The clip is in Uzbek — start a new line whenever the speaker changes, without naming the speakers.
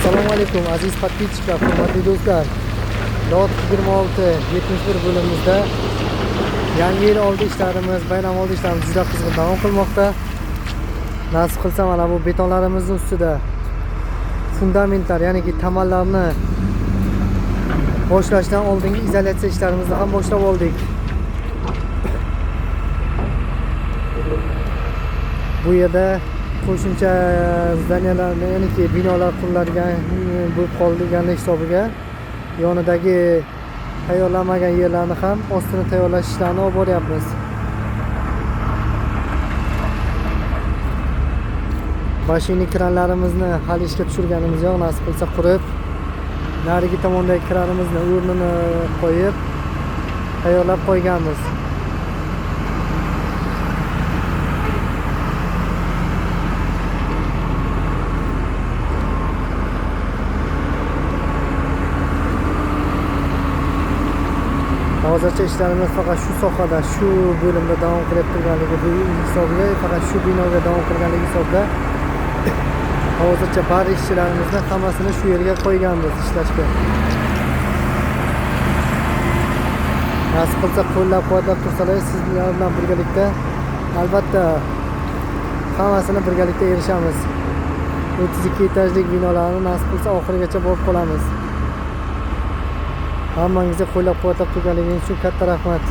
Assalomu alaykum aziz podpisчиктар, hurmatli do'stlar. Lot 26-71 bo'limimizda yangi yil oldi ishlarimiz, bayram oldi ishlarimiz juda qizg'in davom qilmoqda. Nasib qilsa mana bu betonlarimizning ustida fundamentlar, ya'ni tamallarni boshlashdan oldingi izolyatsiya ishlarimizni ham boshlab oldik. Bu yerda qo'shimcha zdaniyalarni, ya'ni binolar quriladigan bo'lib qolganlik hisobiga yonidagi tayyorlanmagan yerlarni ham ostini tayyorlash ishlarini olib boryapmiz. Mashina kranlarimizni hali ishga tushirganimiz yo'q, nasib qilsa qurib, narigi tomondagi kranimizni o'rnini qo'yib tayyorlab qo'yganmiz. Hozircha ishlarimiz faqat shu sohada, shu bo'limda davom qilib turganligi hisobiga, faqat shu binoga davom qilganligi hisobiga hozircha bari ishchilarimizni hammasini shu yerga qo'yganmiz ishlashga. Nasib qilsa qo'llab-quvvatlab tursalar, sizlar bilan birgalikda albatta hammasini birgalikda erishamiz. 32 etajlik binolarni nasib qilsa oxirigacha borib qolamiz. Hammangizga qo'llab-quvvatlab turganligingiz uchun katta rahmat.